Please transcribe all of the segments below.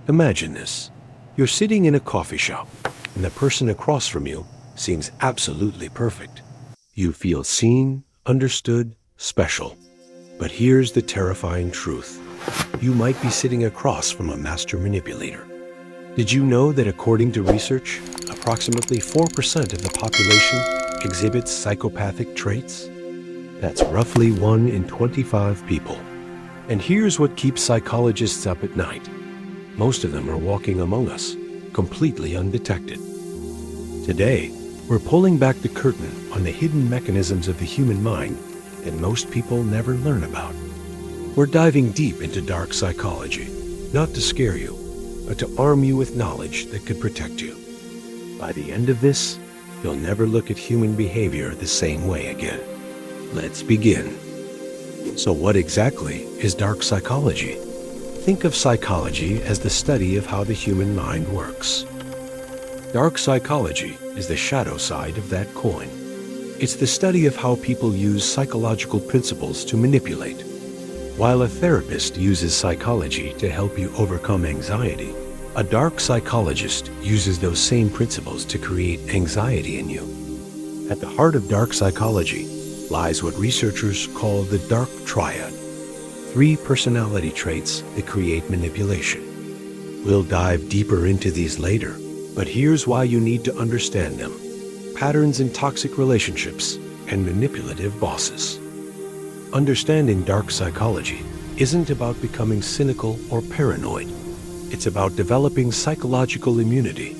Imagine this. You're sitting in a coffee shop, and the person across from you seems absolutely perfect. You feel seen, understood, special. But here's the terrifying truth. You might be sitting across from a master manipulator. Did you know that according to research, approximately 4% of the population exhibits psychopathic traits? That's roughly 1 in 25 people. And here's what keeps psychologists up at night. Most of them are walking among us, completely undetected. Today, we're pulling back the curtain on the hidden mechanisms of the human mind that most people never learn about. We're diving deep into dark psychology, not to scare you, but to arm you with knowledge that could protect you. By the end of this, you'll never look at human behavior the same way again. Let's begin. So what exactly is dark psychology? Think of psychology as the study of how the human mind works. Dark psychology is the shadow side of that coin. It's the study of how people use psychological principles to manipulate. While a therapist uses psychology to help you overcome anxiety, a dark psychologist uses those same principles to create anxiety in you. At the heart of dark psychology lies what researchers call the dark triad, 3 personality traits that create manipulation. We'll dive deeper into these later, but here's why you need to understand them: patterns in toxic relationships and manipulative bosses. Understanding dark psychology isn't about becoming cynical or paranoid. It's about developing psychological immunity.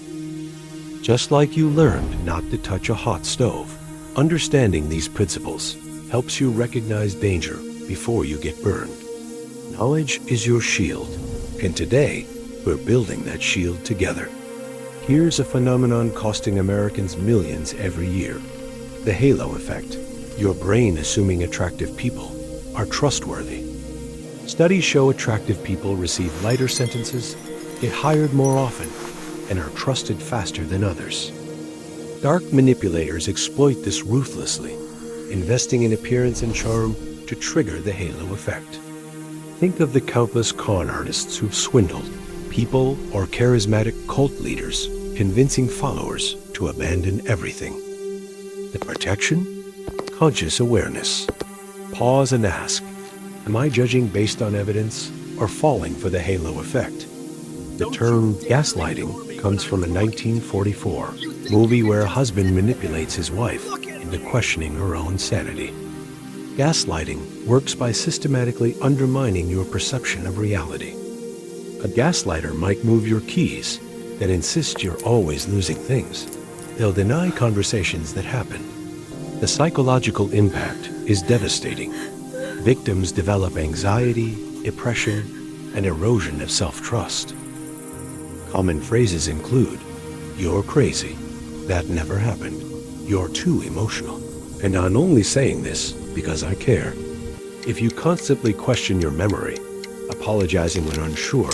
Just like you learned not to touch a hot stove, understanding these principles helps you recognize danger before you get burned. Knowledge is your shield, and today we're building that shield together. Here's a phenomenon costing Americans millions every year: the halo effect. Your brain assuming attractive people are trustworthy. Studies show attractive people receive lighter sentences, get hired more often, and are trusted faster than others. Dark manipulators exploit this ruthlessly, investing in appearance and charm to trigger the halo effect. Think of the countless con artists who've swindled people or charismatic cult leaders, convincing followers to abandon everything. The protection? Conscious awareness. Pause and ask, am I judging based on evidence or falling for the halo effect? The term gaslighting comes from a 1944 movie where a husband manipulates his wife into questioning her own sanity. Gaslighting works by systematically undermining your perception of reality. A gaslighter might move your keys, then insist you're always losing things. They'll deny conversations that happen. The psychological impact is devastating. Victims develop anxiety, depression, and erosion of self-trust. Common phrases include, "You're crazy," "That never happened," "You're too emotional," and "I'm only saying this because I care." If you constantly question your memory, apologizing when unsure,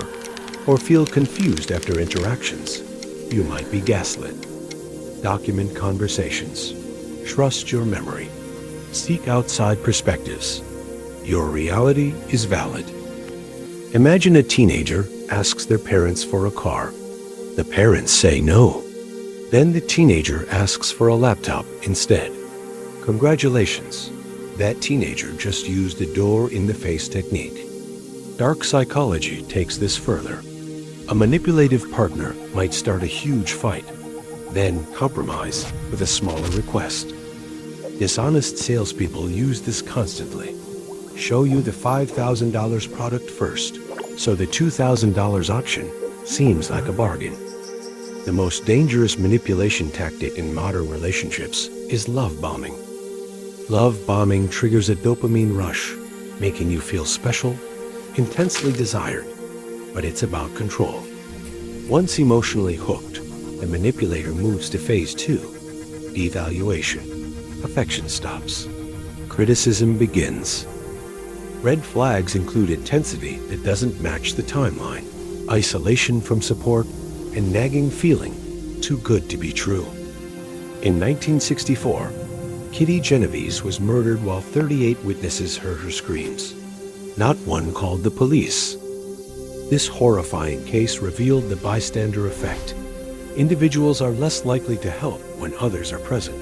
or feel confused after interactions, you might be gaslit. Document conversations. Trust your memory. Seek outside perspectives. Your reality is valid. Imagine a teenager asks their parents for a car. The parents say no. Then the teenager asks for a laptop instead. Congratulations. That teenager just used the door-in-the-face technique. Dark psychology takes this further. A manipulative partner might start a huge fight, then compromise with a smaller request. Dishonest salespeople use this constantly. Show you the $5,000 product first, so the $2,000 option seems like a bargain. The most dangerous manipulation tactic in modern relationships is love bombing. Love bombing triggers a dopamine rush, making you feel special, intensely desired, but it's about control. Once emotionally hooked, the manipulator moves to phase 2, devaluation. Affection stops. Criticism begins. Red flags include intensity that doesn't match the timeline, isolation from support, and nagging feeling too good to be true. In 1964, Kitty Genovese was murdered while 38 witnesses heard her screams. Not one called the police. This horrifying case revealed the bystander effect. Individuals are less likely to help when others are present.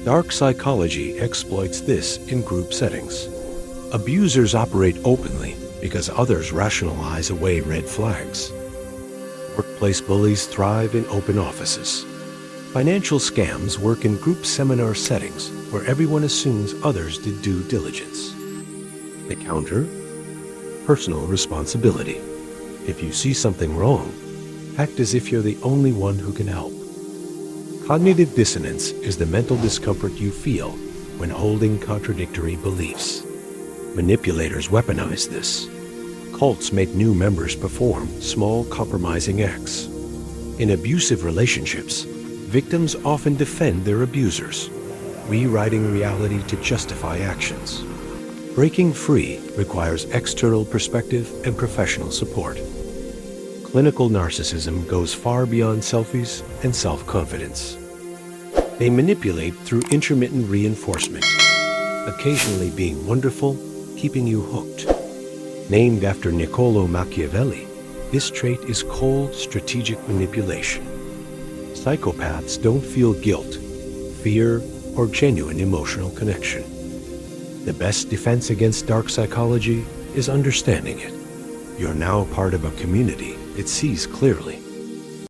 Dark psychology exploits this in group settings. Abusers operate openly because others rationalize away red flags. Workplace bullies thrive in open offices. Financial scams work in group seminar settings where everyone assumes others did due diligence. The counter? Personal responsibility. If you see something wrong, act as if you're the only one who can help. Cognitive dissonance is the mental discomfort you feel when holding contradictory beliefs. Manipulators weaponize this. Cults make new members perform small compromising acts. In abusive relationships, victims often defend their abusers, rewriting reality to justify actions. Breaking free requires external perspective and professional support. Clinical narcissism goes far beyond selfies and self-confidence. They manipulate through intermittent reinforcement, occasionally being wonderful, keeping you hooked. Named after Niccolò Machiavelli, this trait is cold, strategic manipulation. Psychopaths don't feel guilt, fear, or genuine emotional connection. The best defense against dark psychology is understanding it. You're now part of a community that sees clearly.